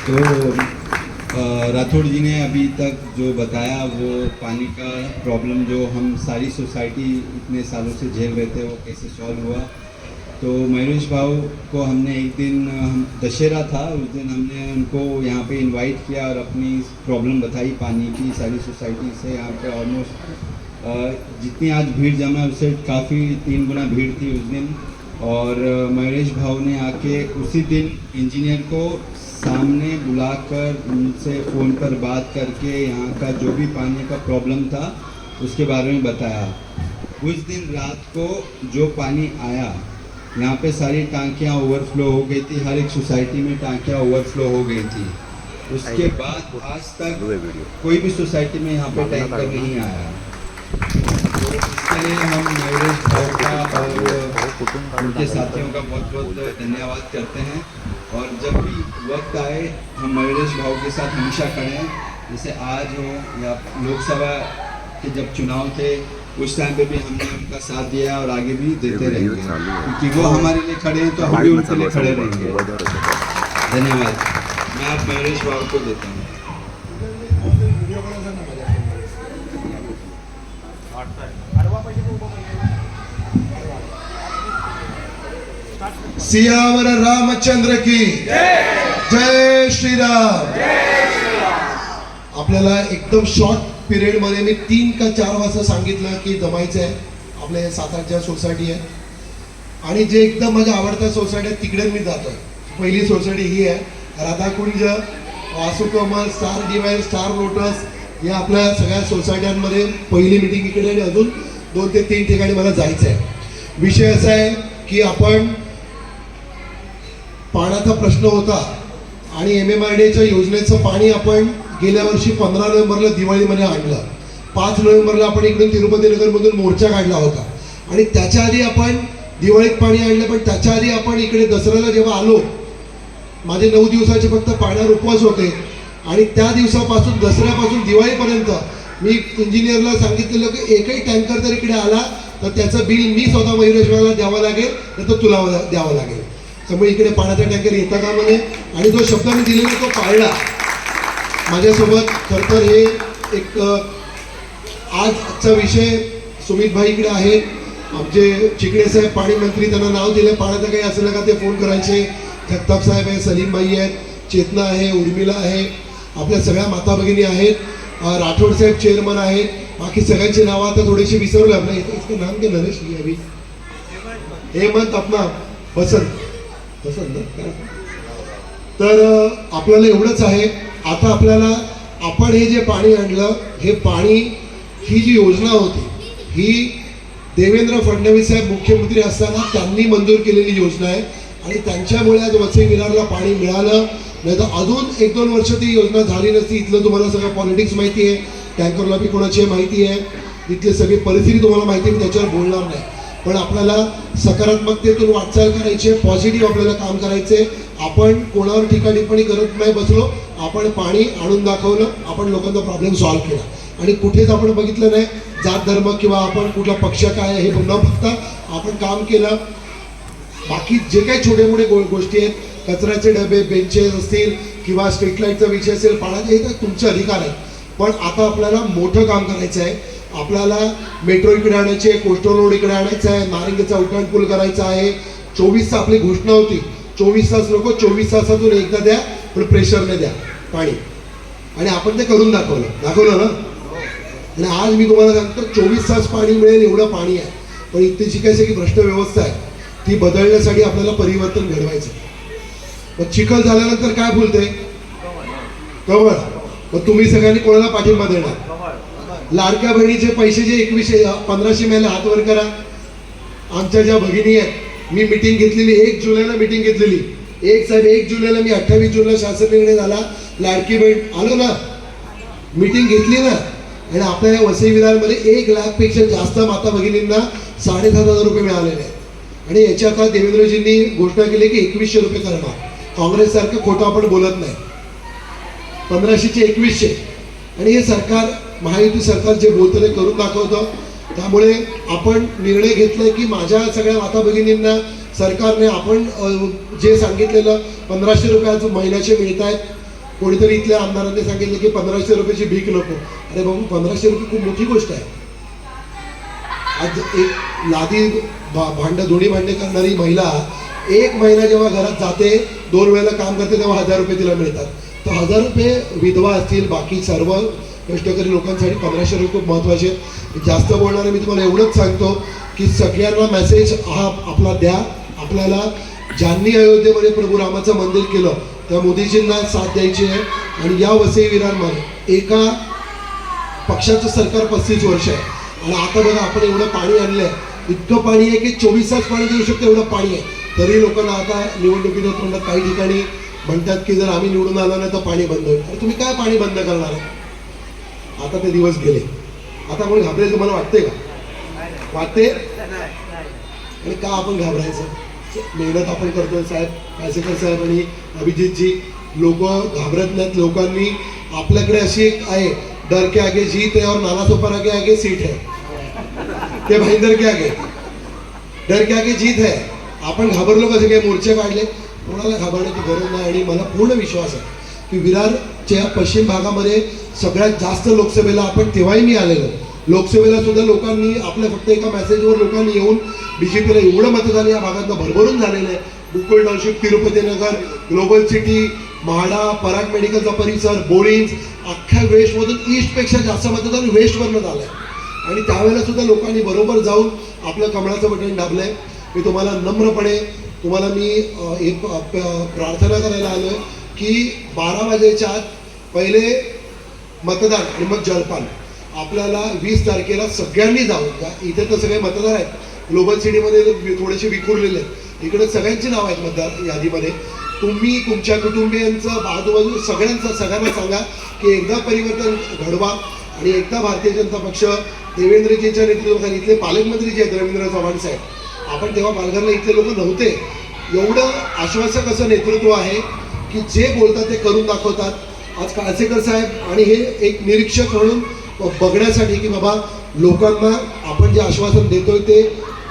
तो राठौड़ जी ने अभी तक जो बताया वो पानी का प्रॉब्लम जो हम सारी सोसाइटी इतने सालों से झेल रहे थे वो कैसे सॉल्व हुआ। तो मयूरेश भाव को हमने एक दिन दशहरा था, उस दिन हमने उनको यहाँ पे इनवाइट किया और अपनी प्रॉब्लम बताई पानी की। सारी सोसाइटी से यहाँ पे ऑलमोस्ट जितनी आज भीड़ जमा है उससे काफ़ी 3 गुना भीड़ थी उस दिन। और मयूरेश भाव ने आके उसी दिन इंजीनियर को सामने बुलाकर उनसे फ़ोन पर बात करके यहाँ का जो भी पानी का प्रॉब्लम था उसके बारे में बताया। उस दिन रात को जो पानी आया यहाँ पे सारी टांकियाँ ओवरफ्लो हो गई थी, हर एक सोसाइटी में टांकियाँ ओवरफ्लो हो गई थी। उसके बाद आज तक कोई भी सोसाइटी में यहाँ पे टैंकर नहीं आया। तो इसके लिए हम मयूरेश भाव का और उनके साथियों का बहुत बहुत धन्यवाद करते हैं। और जब भी वक्त आए हम मयूरेश भाव के साथ हमेशा खड़े हैं। जैसे आज हो या लोकसभा के जब चुनाव थे उस टाइम पे भी हमने उनका साथ दिया और आगे भी देते रहेंगे, क्योंकि वो हमारे लिए खड़े हैं तो हम भी उनके लिए खड़े रहेंगे। धन्यवाद। मैं आप मयूरेश भाव को देता हूँ। सियावर रामचंद्र की जय श्रीराम। आपल्याला एकदम शॉर्ट पिरियड मध्ये मी 3 का 4 वाजता सांगितलं की जमायचं आहे। आपल्या 7-8 सोसायटी आहे आणि जे एकदम माझ्या आवडत्या सोसायटी आहे तिकडे मी जातोय। पहिली सोसायटी ही आहे Radhakunj, वासुकमल, star divine, star lotus या आपल्या सगळ्या सोसायट्यांमध्ये पहिली मीटिंग इकडे आणि अजून 2 ते 3 ठिकाणी मला जायचं आहे। विषय असा आहे की आपण पाण्याचा प्रश्न होता आणि MMRDAच्या योजनेचं पाणी आपण गेल्या वर्षी 15 नोव्हेंबरला दिवाळीमध्ये आणलं। 5 नोव्हेंबरला आपण इकडून तिरुपती नगरमधून मोर्चा काढला होता आणि त्याच्या आधी आपण दिवाळीत पाणी आणलं। पण त्याच्या आधी आपण इकडे दसऱ्याला जेव्हा आलो, माझे 9 दिवसाचे फक्त पाण्यावर उपवास होते आणि त्या दिवसापासून दसऱ्यापासून दिवाळीपर्यंत मी इंजिनियरला सांगितलेलं की एकही टँकर जर इकडे आला तर त्याचं बिल मी स्वतः मयूरेश भावाला द्यावं लागेल, नाही तर तुला द्यावं लागेल। त्यामुळे इकडे पाण्याचा टँकर येता कामा नये आणि जो शब्द मी दिलेला तो पाळला। माझ्यासोबत खरं तर हे एक आजचा विषय सुमित भाई इकडे आहे, आमचे चिकणे साहेब पाणी मंत्री, त्यांना नाव दिलं पाण्याचं काही असलं का ते फोन करायचे। जगताप साहेब आहे, सलीम भाई आहेत, चेतना आहे, उर्मिला आहे, आपल्या सगळ्या माता भगिनी आहेत, राठोड साहेब चेअरमन आहेत, बाकी सगळ्यांची नावं आता थोडीशी विसरले। आपलं इसका नाम क्या नरेश अभी हेमंत अपना बसंत तर आपल्याला एवढंच आहे। आता आपल्याला आपण हे जे पाणी आणलं हे पाणी, ही जी योजना होती ही देवेंद्र फडणवीस साहेब मुख्यमंत्री असताना त्यांनी मंजूर केलेली योजना आहे आणि त्यांच्यामुळे आज वसई विरारला पाणी मिळालं, नाही तर अजून 1-2 वर्ष ती योजना झाली नसती। इथलं तुम्हाला सगळं पॉलिटिक्स माहिती आहे, टँकरला बी कोणाची माहिती आहे, इथली सगळी परिस्थिती तुम्हाला माहिती आहे, मी त्याच्यावर बोलणार नाही। पण आपल्याला सकारात्मकतेतून वाटचाल करायची आहे, पॉझिटिव्ह आपल्याला काम करायचे। आपण कोणावर टिप्पणी करत नाही बसलो, आपण पाणी आणून दाखवलं, आपण लोकांचा प्रॉब्लेम सॉल्व्ह केला आणि कुठेच आपण बघितलं नाही जात धर्म किंवा आपण कुठला पक्ष काय आहे हे न बघता आपण काम केलं। बाकी जे काही छोटे मोठे गोष्टी आहेत, कचऱ्याचे डबे, बेंचेस असतील किंवा स्ट्रीट लाईटचा विषय असेल, पाण्याचे, हे तर तुमचे अधिकार आहेत। पण आता आपल्याला मोठं काम करायचं आहे। आपल्याला मेट्रो इकडे आणायची आहे, कोस्टल रोड इकडे आणायचा आहे, नारिंगीचा उड्डाण पूल करायचा आहे। 24 तास आपली घोषणा होती, 24 तास नको, 24 तासातून एकदा द्या, पण प्रेशरने द्या पाणी, आणि आपण ते करून दाखवलं ना। आणि आज मी तुम्हाला सांगतो 24 तास पाणी मिळेल एवढं पाणी आहे। पण इथे जी काही सगळी भ्रष्ट व्यवस्था आहे ती बदलण्यासाठी आपल्याला परिवर्तन घडवायचं। मग चिखल झाल्यानंतर काय बोलते कमळ, मग तुम्ही सगळ्यांनी कोणाला पाठिंबा देणार? लाडक्या बहिणीचे पैसे जे 1500 मिळाले हात वर करा। आमच्या ज्या भगिनी आहेत, मी मीटिंग घेतलेली 1 जुलैला मीटिंग घेतलेली, 1 जुलैला मी 28 जूनला शासन निर्णय झाला, लाडकी बहीण आलो ना, मीटिंग घेतली ना। आणि आपल्या या वसई विरारमध्ये 1 लाखपेक्षा जास्त माता भगिनींना 7,500 रुपये मिळालेले आहेत आणि याच्या आता देवेंद्रजींनी घोषणा केली की 2100 रुपये करणार। काँग्रेस सारखं खोटं आपण बोलत नाही, 1500 चे 2100, आणि हे सरकार महायुती सरकार जे बोलतं ते करून दाखवतं। त्यामुळे आपण निर्णय घेतलाय की माझ्या सगळ्या माता भगिनींना सरकारने आपण जे सांगितलेलं 1500 रुपये आज महिन्याचे मिळत आहेत, कोणीतरी इथल्या आमदारांनी सांगितलं की 1500 रुपयाची भीक नको. अरे बाबू 1500 रुपये खूप मोठी गोष्ट आहे. आज एक लादी धुणी भांडे करणारी महिला 1 महिना जेव्हा घरात जाते, 2 वेळेला काम करते, तेव्हा 1000 रुपये तिला मिळतात. तर 1000 रुपये विधवा असतील, बाकी सर्व कष्टकरी लोकांसाठी 1500 रुपये खूप महत्त्वाचे आहेत. जास्त बोलणारे मी तुम्हाला एवढंच सांगतो की सगळ्यांना मेसेज हा आपला द्या. आपल्याला ज्यांनी अयोध्येमध्ये प्रभू रामाचं मंदिर केलं त्या मोदीजींना साथ द्यायची आहे. आणि या वसई विरारमध्ये एका पक्षाचं सरकार 35 वर्ष आहे आणि आता बघा आपण एवढं पाणी आणलं आहे, इतकं पाणी आहे की 24 तास पाणी देऊ शकतं एवढं पाणी आहे. तरी लोकांना आता निवडणुकीच्या तोंडात काही ठिकाणी म्हणतात की जर आम्ही निवडून आलो नाही तर पाणी बंद होईल. तर तुम्ही काय पाणी बंद करणार आहे? आता ते दिवस गेले. आता आपण घाबरेल तुम्हाला वाटते का? वाटते? आणि का आपण घाबरायचं? मेहनत आपण करतोय साहेब, कासेकर साहेब आणि अभिजितजी. लोक घाबरत नाहीत. लोकांनी आपल्याकडे अशी एक आहे, डर के आगे जीत है और नाला सोपारा के आगे सीट है. ते भाईंदर के आगे डर के आगे जीत है. आपण घाबरलो कसे काय? मोर्चे काढले. कोणाला घाबरण्याची गरज नाही. आणि मला पूर्ण विश्वास आहे की विरारच्या पश्चिम भागामध्ये सगळ्यात जास्त लोकसभेला आपण तेव्हाही मी आलेलो. लोकसभेला सुद्धा लोकांनी आपल्या फक्त एका मेसेजवर लोकांनी येऊन BJPला एवढं मतदान या भागातनं भरभरून झालेलं आहे. गोकुळ टाउनशिप, तिरुपती नगर, ग्लोबल सिटी, म्हाडा, पराग मेडिकलचा परिसर, बोरिन्स, अख्ख्या वेस्टमधून ईस्टपेक्षा जास्त मतदान वेस्टवरनं झालं आहे. आणि त्यावेळेला सुद्धा लोकांनी बरोबर जाऊन आपलं कमळाचं बटन दाबलं आहे. मी तुम्हाला नम्रपणे मी एक प्रार्थना करायला आलो आहे की 12 वाजेच्या आत पहिले मतदान आणि मग जलपान. आपल्याला 20 तारखेला सगळ्यांनी जाऊन, इथे तर सगळे मतदार आहेत, ग्लोबल सिटीमध्ये थोडेसे विखुरलेले आहेत, इकडे सगळ्यांची नाव आहेत मतदार यादीमध्ये. तुम्ही तुमच्या कुटुंबियांचं, बाजूबाजू सगळ्यांना सांगा की एकदा परिवर्तन घडवा आणि एकदा भारतीय जनता पक्ष देवेंद्रजींच्या नेतृत्वाखाली, इथले पालकमंत्री जे आहेत रवींद्र चव्हाण साहेब, आपण तेव्हा पालघरला इथले लोक नव्हते, एवढं आश्वासक असं नेतृत्व आहे की जे बोलतात ते करून दाखवतात. आज काळसेकर साहेब आणि हे एक निरीक्षक म्हणून बघण्यासाठी की बाबा लोकांना आपण जे आश्वासन देतोय ते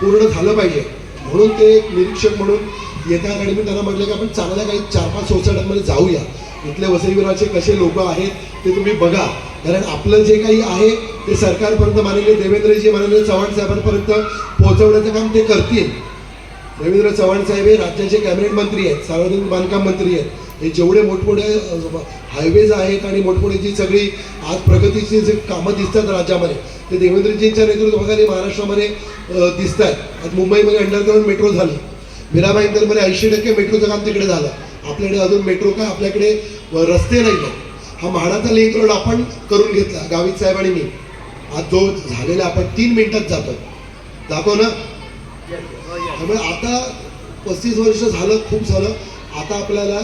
पूर्ण झालं पाहिजे, म्हणून ते एक निरीक्षक म्हणून येत्या काळी मी त्यांना म्हटलं की आपण चांगल्या काही 4-5 सोसायट्यांमध्ये जाऊया, इथले वसई विरारचे कसे लोक आहेत ते तुम्ही बघा. कारण आपलं जे काही आहे ते सरकारपर्यंत माननीय देवेंद्रजी, माननीय चव्हाण साहेबांपर्यंत पोहोचवण्याचं काम ते करतील. रवींद्र चव्हाण साहेब हे राज्याचे कॅबिनेट मंत्री आहेत, सार्वजनिक बांधकाम मंत्री आहेत. हे जेवढे मोठमोठे हायवेज आहेत आणि मोठमोठी सगळी आज प्रगतीची जे कामं दिसतात राज्यामध्ये ते देवेंद्रजींच्या नेतृत्वाखाली महाराष्ट्रामध्ये दिसत आहेत. आज मुंबईमध्ये अंडरग्राऊंड मेट्रो झाली, मीराबाई इंदरमध्ये 80% मेट्रोचं काम तिकडे झालं. आपल्याकडे अजून मेट्रो काय, आपल्याकडे रस्ते नाही आहेत. हा म्हाडाचा लिंक रोड आपण करून घेतला गावित साहेब आणि मी. आज जो झालेला आपण 3 मिनिटात जातो ना. त्यामुळे आता 35 वर्ष झालं, खूप झालं. आता आपल्याला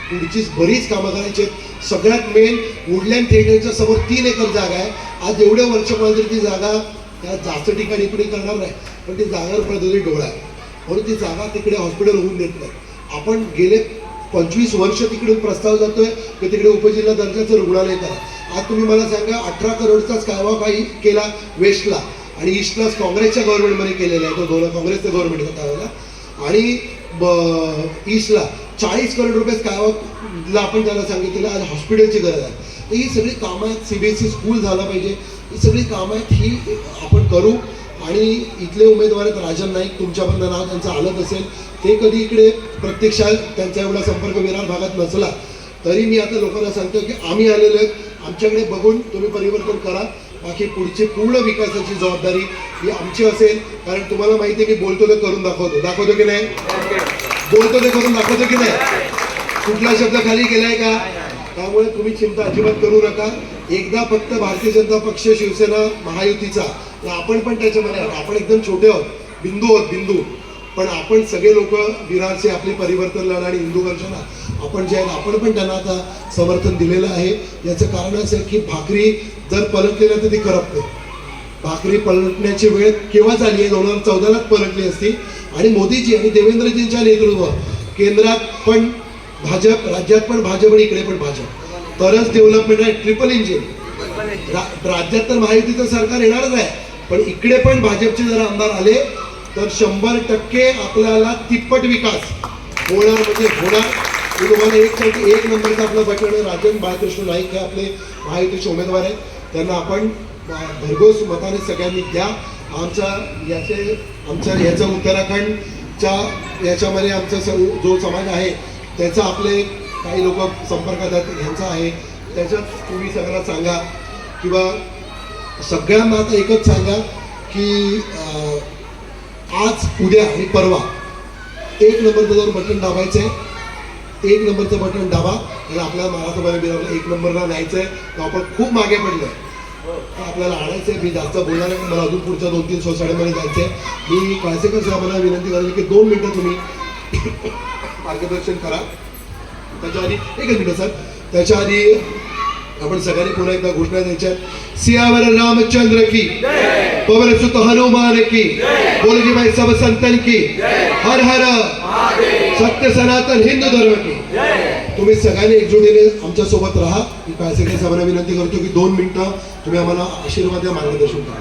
पुढची बरीच कामं करायची आहेत. सगळ्यात मेन वुडलँड थिएटरच्या समोर 3 एकर जागा आहे. आज एवढे वर्ष मला ती जागा त्या जास्त ठिकाणी इकडे करणार नाही, पण ती जागावर पडलेली डोळा आहे, म्हणून ती जागा तिकडे हॉस्पिटल होऊन देत नाही. आपण गेले 25 वर्ष तिकडून प्रस्ताव जातोय की तिकडे उपजिल्हा दर्जाचं रुग्णालय करा. आज तुम्ही मला सांगा 18 करोडचा स्कायवॉक काही केला वेस्टला आणि ईस्टला काँग्रेसच्या गव्हर्नमेंटमध्ये केलेला आहे, तो काँग्रेसचं गव्हर्नमेंट होता त्यावेळेला. आणि ईस्टला 40 करोड रुपये स्कायवॉकला आपण त्याला सांगितलेलं. आज हॉस्पिटलची गरज आहे. तर ही सगळी कामं आहेत. CBSE स्कूल झालं पाहिजे, ही सगळी कामं आहेत, ही आपण करू. आणि इथले उमेदवार आहेत राजन नाईक, तुमच्यापर्यंत नाव त्यांचं आलं असेल, ते कधी इकडे प्रत्यक्षात त्यांचा एवढा संपर्क विरार भागात नसला तरी मी आता लोकांना सांगतो की आम्ही आलेलो आहेत, आमच्याकडे बघून तुम्ही परिवर्तन करा. बाकी पुढची पूर्ण विकासाची जबाबदारी ही आमची असेल. कारण तुम्हाला माहिती आहे मी बोलतो ते करून दाखवतो की नाही, बोलतो ते करून दाखवतो की नाही, कुठला शब्द खाली गेलाय का? त्यामुळे तुम्ही चिंता अजिबात करू नका. एकदा फक्त भारतीय जनता पक्ष, शिवसेना, महायुतीचा आपण पण त्याच्यामध्ये आहोत. आपण एकदम छोटे आहोत, बिंदू, पण आपण सगळे लोक विरारचे आपले परिवर्तन लढा आणि हिंदू गर्जना आपण जे आहेत आपण पण त्यांना आता समर्थन दिलेलं आहे. याचं कारण असं आहे की भाकरी जर पलटली ना तर ती करपते. भाकरी पलटण्याची वेळ केव्हा झाली आहे? 2014लाच पलटली असती. आणि मोदीजी आणि देवेंद्रजींच्या नेतृत्वात केंद्रात पण भाजप, राज्यात पण भाजप आणि इकडे पण भाजप, तरच डेव्हलपमेंट आहे. Triple engine. राज्यात तर महायुतीचं सरकार येणारच आहे, पण इकडे पण भाजपचे जर आमदार आले तर 100% आपल्याला तिप्पट विकास होणार म्हणजे होणार. मी तुम्हाला एक सांगतो, 1 नंबरचं आपलं बटन राजन बाळकृष्ण नाईक हे आपले महायुतीचे उमेदवार आहेत. त्यांना आपण भरघोस मताने सगळ्यांनी द्या. आमच्या याचं उत्तराखंडच्या याच्यामध्ये आमचा जो समाज आहे त्याचा आपले काही लोक संपर्कात आहेत, ह्यांचा आहे, त्याच्यात तुम्ही सगळ्यांना सांगा किंवा सगळ्यांना आता एकच सांगा की आज उद्या आणि परवा 1 नंबरचं जर बटन दाबायचं आहे, 1 नंबरचं बटन दाबा आणि आपल्याला महाराष्ट्रामध्ये बिराला 1 नंबरला न्यायचं आहे. तर आपण खूप मागे पडलो आहे, आपल्याला आणायचं आहे. मी जास्त बोलणार नाही, मला अजून पुढच्या 2-3 सोसायटीमध्ये जायचं आहे. मी काळसेकर साहेबांना विनंती करेन की 2 मिनटं तुम्ही मार्गदर्शन करा. त्याच्या आधी 1 मिनिट सर, त्याच्या आधी आपण सगळ्यांनी पुन्हा एकदा घोषणा द्यायच्या. सियावर रामचंद्र की, पवन सुत हनुमान की, बोलजी भाई सब संतन की, हर हर सत्य सनातन हिंदू धर्म की. तुम्ही सगळ्यांनी एकजुटीने आमच्या सोबत राहा. मी काळसेकर साहेबांना विनंती करतो की 2 मिनिटं तुम्ही आम्हाला आशीर्वाद द्या, मार्गदर्शन करा.